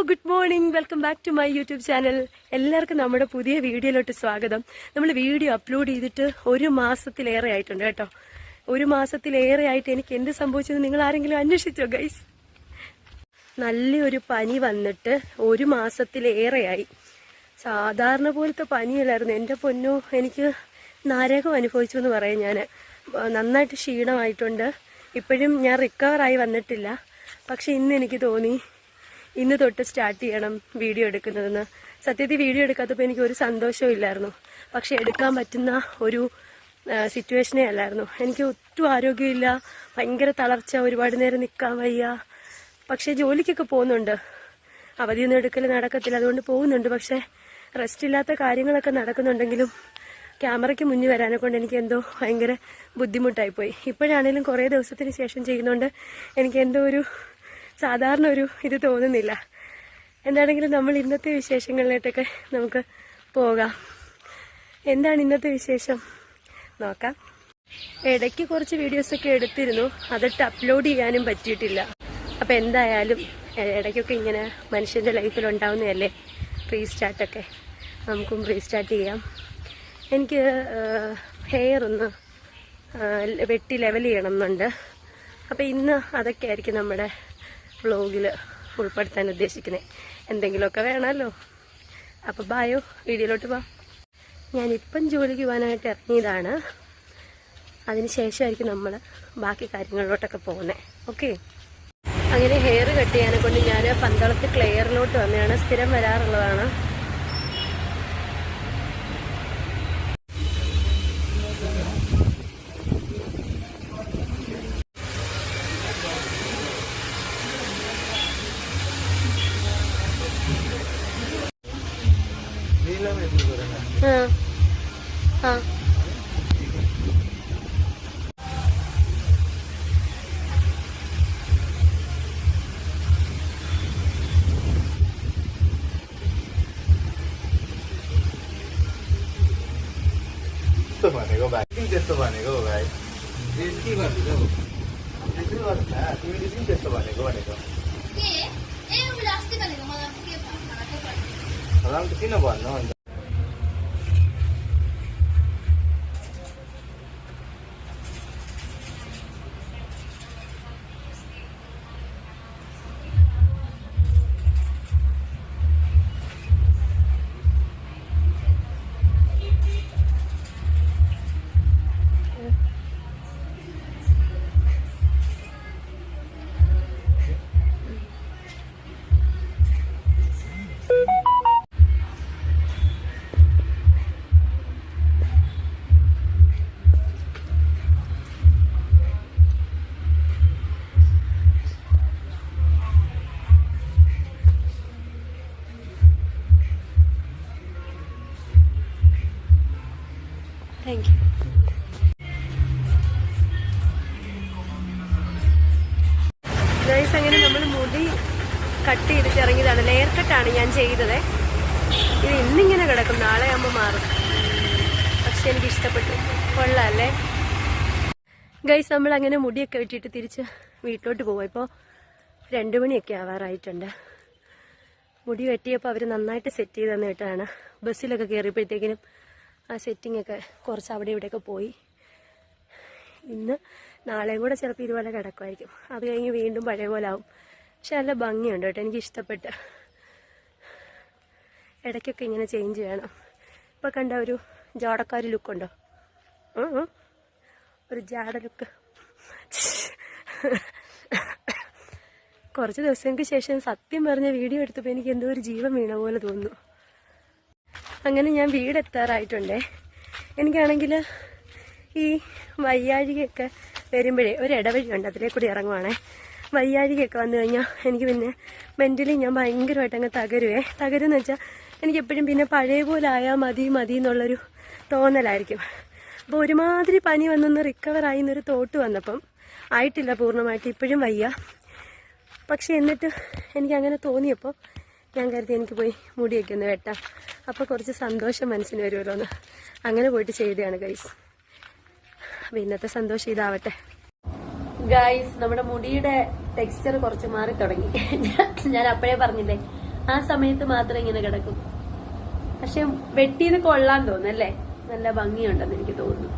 Good morning, welcome back to my YouTube channel. എല്ലാവർക്കും നമ്മുടെ പുതിയ വീഡിയോയിലോട്ട് സ്വാഗതം. നമ്മൾ വീഡിയോ അപ്ലോഡ് ചെയ്തിട്ട് 1 മാസത്തിലേറെ ആയിട്ടുണ്ട് കേട്ടോ. 1 മാസത്തിലേറെ ആയിട്ട് എനിക്ക് എന്ത് സംഭവിച്ചത് നിങ്ങൾ ആരെങ്കിലും അന്വേഷിച്ചോ ഗൈസ്? നല്ലൊരു പനി വന്നിട്ട് 1 മാസത്തിലേറെയായി. സാധാരണ പോലത്തെ പനിയല്ലായിരുന്നു എൻ്റെ പൊന്നോ. എനിക്ക് നരകം അനുഭവിച്ചു എന്ന് പറയാം. ഞാൻ നന്നായിട്ട് ക്ഷീണമായിട്ടുണ്ട്. ഇപ്പോഴും ഞാൻ റിക്കവറായി വന്നിട്ടില്ല. പക്ഷെ ഇന്ന് എനിക്ക് തോന്നി ഇന്ന് തൊട്ട് സ്റ്റാർട്ട് ചെയ്യണം വീഡിയോ എടുക്കുന്നതെന്ന്. സത്യത്തിൽ വീഡിയോ എടുക്കാത്തപ്പോൾ എനിക്ക് ഒരു സന്തോഷവും ഇല്ലായിരുന്നു. പക്ഷെ എടുക്കാൻ പറ്റുന്ന ഒരു സിറ്റുവേഷനേ അല്ലായിരുന്നു. എനിക്ക് ഒട്ടും ആരോഗ്യമില്ല, ഭയങ്കര തളർച്ച, ഒരുപാട് നേരം നിൽക്കാൻ വയ്യ. പക്ഷെ ജോലിക്കൊക്കെ പോകുന്നുണ്ട്, അവധിയൊന്നും എടുക്കൽ നടക്കത്തില്ല, അതുകൊണ്ട് പോകുന്നുണ്ട്. പക്ഷെ റെസ്റ്റ് ഇല്ലാത്ത കാര്യങ്ങളൊക്കെ നടക്കുന്നുണ്ടെങ്കിലും ക്യാമറയ്ക്ക് മുന്നിൽ വരാനെ കൊണ്ട് എനിക്ക് എന്തോ ഭയങ്കര ബുദ്ധിമുട്ടായിപ്പോയി. ഇപ്പോഴാണെങ്കിലും കുറേ ദിവസത്തിന് ശേഷം ചെയ്യുന്നതുകൊണ്ട് എനിക്ക് എന്തോ ഒരു സാധാരണ ഒരു ഇത് തോന്നുന്നില്ല. എന്താണെങ്കിലും നമ്മൾ ഇന്നത്തെ വിശേഷങ്ങളിലോട്ടൊക്കെ നമുക്ക് പോകാം. എന്താണ് ഇന്നത്തെ വിശേഷം നോക്കാം. ഇടയ്ക്ക് കുറച്ച് വീഡിയോസൊക്കെ എടുത്തിരുന്നു, അതിട്ട് അപ്ലോഡ് ചെയ്യാനും പറ്റിയിട്ടില്ല. അപ്പം എന്തായാലും ഇടയ്ക്കൊക്കെ ഇങ്ങനെ മനുഷ്യൻ്റെ ലൈഫിൽ ഉണ്ടാവുന്നതല്ലേ റീസ്റ്റാർട്ടൊക്കെ, നമുക്കും റീസ്റ്റാർട്ട് ചെയ്യാം. എനിക്ക് ഹെയർ ഒന്ന് വെട്ടി ലെവൽ ചെയ്യണം എന്നുണ്ട്. അപ്പം ഇന്ന് അതൊക്കെ ആയിരിക്കും നമ്മുടെ വ്ളോഗിൽ ഉൾപ്പെടുത്താൻ ഉദ്ദേശിക്കുന്നത്. എന്തെങ്കിലുമൊക്കെ വേണമല്ലോ. അപ്പോൾ ബായോ, വീഡിയോയിലോട്ട് പോവാം. ഞാനിപ്പം ജോലിക്ക് പോകാനായിട്ട് ഇറങ്ങിയതാണ്. അതിന് ശേഷമായിരിക്കും നമ്മൾ ബാക്കി കാര്യങ്ങളിലോട്ടൊക്കെ പോകുന്നത്. ഓക്കെ. അങ്ങനെ ഹെയർ കട്ട് ചെയ്യാനെ കൊണ്ട് ഞാൻ പന്തളത്ത് ക്ലെയറിലോട്ട് വന്നതാണ്. സ്ഥിരം വരാറുള്ളതാണ്. भनेको भाइ त्यस्तो भनेको भाइ के गर्नु त्यसै गर्नु तिमीले किन त्यस्तो भनेको होला त किन भन्नु अन्त. Thank you. ഗൈസ്, അങ്ങനെ നമ്മൾ മുടി കട്ട് ചെയ്തിട്ട് ഇറങ്ങിയതാണ്. ലെയർ കട്ടാണ് ഞാൻ ചെയ്തത്. ഇത് ഇന്നിങ്ങനെ കിടക്കും, നാളെ ആകുമ്പോൾ മാറും. പക്ഷെ എനിക്ക് ഇഷ്ടപ്പെട്ടു, കൊള്ളാല്ലേ ഗൈസ്. നമ്മൾ അങ്ങനെ മുടിയൊക്കെ വെട്ടിയിട്ട് തിരിച്ച് വീട്ടിലോട്ട് പോകും. ഇപ്പോൾ 2 മണിയൊക്കെ ആവാറായിട്ടുണ്ട്. മുടി വെട്ടിയപ്പോൾ അവർ നന്നായിട്ട് സെറ്റ് ചെയ്ത് തന്നിട്ടാണ്. ബസ്സിലൊക്കെ കയറിയപ്പോഴത്തേക്കിനും ആ സെറ്റിങ്ങൊക്കെ കുറച്ച് അവിടെ ഇവിടെയൊക്കെ പോയി. ഇന്ന് നാളെയും കൂടെ ചിലപ്പോൾ ഇതുപോലെ കിടക്കുമായിരിക്കും. അത് കഴിഞ്ഞ് വീണ്ടും പഴയ പോലെ ആവും. പക്ഷെ നല്ല ഭംഗിയുണ്ട് കേട്ടോ, എനിക്കിഷ്ടപ്പെട്ട്. ഇടയ്ക്കൊക്കെ ഇങ്ങനെ ചേഞ്ച് ചെയ്യണം. ഇപ്പം കണ്ട ഒരു ജാടക്കാരി ലുക്കുണ്ടോ? ഒരു ജാട ലുക്ക്. കുറച്ച് ദിവസങ്ങൾക്ക് ശേഷം സത്യം പറഞ്ഞ വീഡിയോ എടുത്തപ്പോൾ എനിക്ക് എന്തോ ഒരു ജീവൻ വീണ പോലെ തോന്നുന്നു. അങ്ങനെ ഞാൻ വീടെത്താറായിട്ടുണ്ടേ. എനിക്കാണെങ്കിൽ ഈ വയ്യാഴികയൊക്കെ വരുമ്പോഴേ ഒരു ഇടവഴിയുണ്ട്, അതിലേ കൂടി ഇറങ്ങുവാണേ. വയ്യാഴികയൊക്കെ വന്നു കഴിഞ്ഞാൽ എനിക്ക് പിന്നെ മെൻ്റലി ഞാൻ ഭയങ്കരമായിട്ട് അങ്ങ് തകരുമെന്ന് വെച്ചാൽ എനിക്ക് എപ്പോഴും പിന്നെ പഴയ പോലെ ആയാൽ മതി എന്നുള്ളൊരു തോന്നലായിരിക്കും. അപ്പോൾ ഒരുമാതിരി പനി വന്നൊന്ന് റിക്കവറായി എന്നൊരു തോട്ട് വന്നപ്പം ആയിട്ടില്ല പൂർണ്ണമായിട്ട്, ഇപ്പോഴും വയ്യ. പക്ഷെ എന്നിട്ട് എനിക്കങ്ങനെ തോന്നിയപ്പോൾ ഞാൻ കരുതി എനിക്ക് പോയി മുടിയൊക്കെ ഒന്ന് വെട്ടാം, അപ്പോൾ കുറച്ച് സന്തോഷം മനസ്സിന് വരുമല്ലോ എന്ന്. അങ്ങനെ പോയിട്ട് ചെയ്തതാണ് ഗൈസ്. അപ്പോൾ ഇന്നത്തെ സന്തോഷം ഇതാവട്ടെ. ഗൈസ്, നമ്മുടെ മുടിയുടെ ടെക്സ്ചർ കുറച്ച് മാറി തുടങ്ങി. ഞാൻ അപ്പോഴേ പറഞ്ഞില്ലേ ആ സമയത്ത് മാത്രം ഇങ്ങനെ കിടക്കും. പക്ഷെ വെട്ടിയത് കൊള്ളാൻ തോന്നുന്നല്ലേ, നല്ല ഭംഗിയുണ്ടെന്ന് എനിക്ക് തോന്നുന്നു.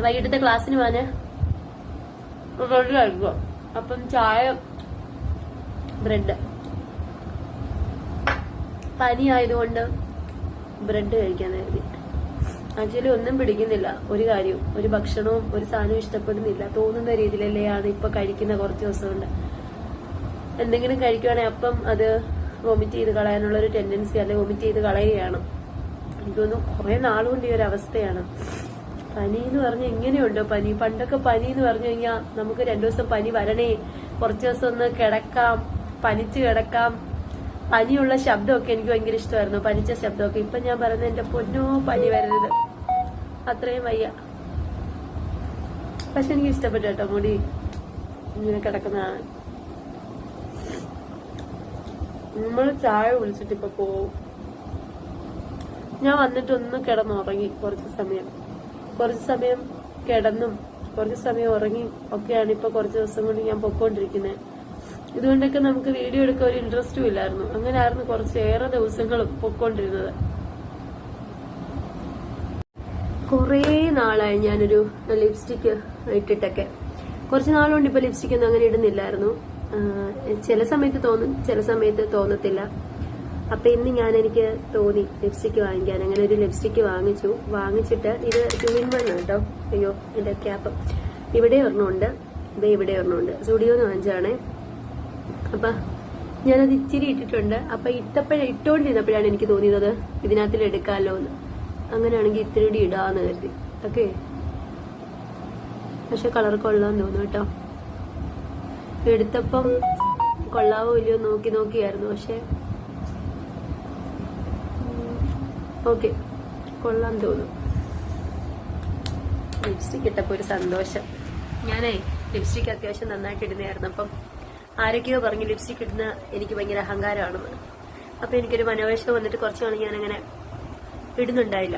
വൈകിട്ടത്തെ ക്ലാസ്സിന് പോവാന് കഴിക്കുക. അപ്പം ചായ, ബ്രെഡ്. പനി ആയതുകൊണ്ട് ബ്രെഡ് കഴിക്കാൻ കരുതി. ആക്ച്വലി ഒന്നും പിടിക്കുന്നില്ല, ഒരു കാര്യവും, ഒരു ഭക്ഷണവും ഒരു സാധനവും ഇഷ്ടപ്പെടുന്നില്ല. തോന്നുന്ന രീതിയിലല്ലേയാണ് ഇപ്പൊ കഴിക്കുന്ന കുറച്ച് ദിവസം കൊണ്ട്. എന്തെങ്കിലും കഴിക്കുവാണെങ്കിൽ അപ്പം അത് വൊമിറ്റ് ചെയ്ത് കളയാനുള്ള ഒരു ടെൻഡൻസി, അല്ലെ വൊമിറ്റ് ചെയ്ത് കളയുകയാണ്. എനിക്ക് തോന്നുന്നു കുറെ നാളുകൊണ്ട് ഈ ഒരു അവസ്ഥയാണ്. പനി എന്ന് പറഞ്ഞാൽ എങ്ങനെയുണ്ടോ പനി? പണ്ടൊക്കെ പനി എന്ന് പറഞ്ഞു കഴിഞ്ഞാൽ നമുക്ക് 2 ദിവസം പനി വരണേ, കുറച്ച് ദിവസം ഒന്ന് കിടക്കാം, പനിച്ച് കിടക്കാം. പനിയുള്ള ശബ്ദമൊക്കെ എനിക്ക് ഭയങ്കര ഇഷ്ടമായിരുന്നു, പനിച്ച ശബ്ദമൊക്കെ. ഇപ്പൊ ഞാൻ പറയുന്നത് എന്റെ പൊന്നോ പനി വരരുത്, അത്രയും വയ്യ. പക്ഷെ എനിക്ക് ഇഷ്ടപ്പെട്ടു കേട്ടോ മുടി ഇങ്ങനെ കിടക്കുന്നതാണ്. നമ്മൾ ചായ കുടിച്ചിട്ട് ഇപ്പൊ പോവും. ഞാൻ വന്നിട്ടൊന്ന് കിടന്നുറങ്ങി കുറച്ച് സമയം കിടന്നും കുറച്ച് സമയം ഉറങ്ങി ഒക്കെയാണ് ഇപ്പൊ കുറച്ച് ദിവസം കൊണ്ട് ഞാൻ പൊക്കോണ്ടിരിക്കുന്നത്. ഇതുകൊണ്ടൊക്കെ നമുക്ക് വീഡിയോ എടുക്കാൻ ഒരു ഇൻട്രസ്റ്റും ഇല്ലായിരുന്നു. അങ്ങനെ ആയിരുന്നു കുറച്ചേറെ ദിവസങ്ങളും പൊക്കോണ്ടിരുന്നത്. കുറേ നാളായി ഞാനൊരു ലിപ്സ്റ്റിക്ക് ഇട്ടിട്ടൊക്കെ. കുറച്ച് നാളുകൊണ്ട് ഇപ്പൊ ലിപ്സ്റ്റിക് ഒന്നും അങ്ങനെ ഇടുന്നില്ലായിരുന്നു. ചില സമയത്ത് തോന്നും, ചില സമയത്ത് തോന്നത്തില്ല. അപ്പൊ ഇന്ന് എനിക്ക് തോന്നി ലിപ്സ്റ്റിക്ക് വാങ്ങിക്കാൻ. അങ്ങനെ ഒരു ലിപ്സ്റ്റിക്ക് വാങ്ങിച്ചിട്ട് ഇത് 2-in-1 കേട്ടോ. അയ്യോ എന്റെ ക്യാപ്പ് ഇവിടെ ഒരെണ്ണമുണ്ട്, ഇത് ഇവിടെ ഒരെണ്ണമുണ്ട്. സ്റ്റുഡിയോന്ന് വാങ്ങിച്ചാണേ. അപ്പൊ ഞാനത് ഇച്ചിരി ഇട്ടിട്ടുണ്ട്. അപ്പൊ ഇട്ടോണ്ടിരുന്നപ്പോഴാണ് എനിക്ക് തോന്നിയത് ഇതിനകത്തിൽ എടുക്കാമല്ലോ എന്ന്. അങ്ങനെയാണെങ്കിൽ ഇത്തിരി കൂടി ഇടാന്ന് കരുതി. ഓക്കെ, പക്ഷെ കളർ കൊള്ളാന്ന് തോന്നുന്നു കേട്ടോ. എടുത്തപ്പം കൊള്ളാവോ ഇല്ലയോ നോക്കിയായിരുന്നു. പക്ഷെ ഓക്കെ, കൊള്ളാൻ തോന്നുന്നു. ലിപ്സ്റ്റിക് ഇട്ടപ്പോ ഒരു സന്തോഷം. ഞാനേ ലിപ്സ്റ്റിക് അത്യാവശ്യം നന്നായിട്ട് ഇടുന്നതായിരുന്നു. അപ്പം ആരൊക്കെയോ പറഞ്ഞു ലിപ്സ്റ്റിക് ഇടുന്ന എനിക്ക് ഭയങ്കര അഹങ്കാരമാണെന്ന്. അപ്പൊ എനിക്കൊരു മനോവേശം വന്നിട്ട് കുറച്ച് നാൾ ഞാനങ്ങനെ ഇടുന്നുണ്ടായില്ല.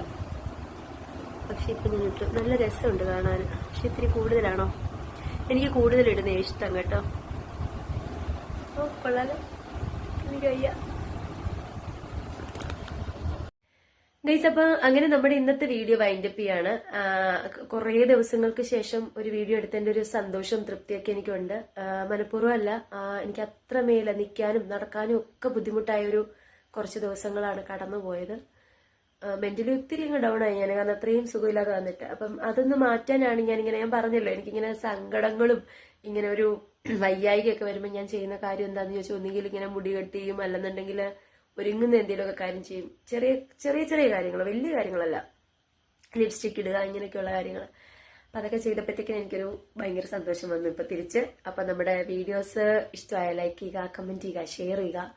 പക്ഷെ ഇപ്പൊ ഞാൻ ഇട്ടു. നല്ല രസമുണ്ട് കാണാൻ. പക്ഷെ ഇത്തിരി കൂടുതലാണോ? എനിക്ക് കൂടുതൽ ഇടുന്ന ഇഷ്ടം കേട്ടോ. ഓ കൊള്ളാലോ, എനിക്ക് വയ്യ. ഗൈസ്, അപ്പൊ അങ്ങനെ നമ്മുടെ ഇന്നത്തെ വീഡിയോ വൈൻഡപ്പ് ചെയ്യാണ്. കുറേ ദിവസങ്ങൾക്ക് ശേഷം ഒരു വീഡിയോ എടുത്തതിന്റെ ഒരു സന്തോഷവും തൃപ്തിയൊക്കെ എനിക്കുണ്ട്. മനഃപൂർവ്വം അല്ല, എനിക്ക് അത്രമേല നിൽക്കാനും നടക്കാനും ഒക്കെ ബുദ്ധിമുട്ടായ ഒരു കുറച്ച് ദിവസങ്ങളാണ് കടന്നുപോയത്. മെന്റലി ഒത്തിരി അങ്ങ് ഡൗൺ ആയി ഞാൻ, കാരണം അത്രയും സുഖമില്ലാതെ വന്നിട്ട്. അപ്പം അതൊന്ന് മാറ്റാനാണ് ഞാൻ പറഞ്ഞല്ലോ, എനിക്കിങ്ങനെ സങ്കടങ്ങളും ഇങ്ങനെ ഒരു വയ്യായികയൊക്കെ വരുമ്പോൾ ഞാൻ ചെയ്യുന്ന കാര്യം എന്താന്ന് ചോദിച്ചാൽ, ഒന്നുകിൽ ഇങ്ങനെ മുടി കെട്ടിയും, അല്ലെന്നുണ്ടെങ്കിൽ ഒരുങ്ങുന്ന എന്തെങ്കിലുമൊക്കെ കാര്യം ചെയ്യും. ചെറിയ കാര്യങ്ങൾ, വലിയ കാര്യങ്ങളല്ല. ലിപ്സ്റ്റിക് ഇടുക, ഇങ്ങനെയൊക്കെയുള്ള കാര്യങ്ങൾ. അപ്പൊ അതൊക്കെ ചെയ്തപ്പോഴത്തേക്കും എനിക്കൊരു ഭയങ്കര സന്തോഷം വന്നു ഇപ്പൊ തിരിച്ച്. അപ്പൊ നമ്മുടെ വീഡിയോസ് ഇഷ്ടമായ ലൈക്ക് ചെയ്യുക, കമന്റ് ചെയ്യുക, ഷെയർ ചെയ്യുക.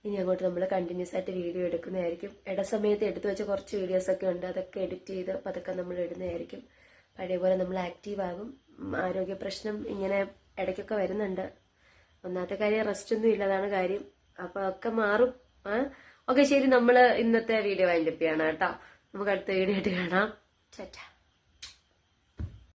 ഇനി അങ്ങോട്ട് നമ്മൾ കണ്ടിന്യൂസ് ആയിട്ട് വീഡിയോ എടുക്കുന്നതായിരിക്കും. സമയത്ത് എടുത്തു വെച്ച കുറച്ച് വീഡിയോസ് ഒക്കെ ഉണ്ട്, അതൊക്കെ എഡിറ്റ് ചെയ്ത് അതൊക്കെ നമ്മൾ ഇടുന്നതായിരിക്കും. പഴയപോലെ നമ്മൾ ആക്റ്റീവ് ആകും. ആരോഗ്യ പ്രശ്നം ഇങ്ങനെ ഇടയ്ക്കൊക്കെ വരുന്നുണ്ട്. ഒന്നാമത്തെ കാര്യം റെസ്റ്റ് ഒന്നും ഇല്ലതാണ് കാര്യം. അപ്പൊ ഒക്കെ മാറും. ഓക്കെ, ശരി, നമ്മൾ ഇന്നത്തെ വീഡിയോ വൈൻഡപ്പ് ചെയ്യണം കേട്ടോ. നമുക്ക് അടുത്ത വീഡിയോ ആയിട്ട് കാണാം. ടാറ്റാ.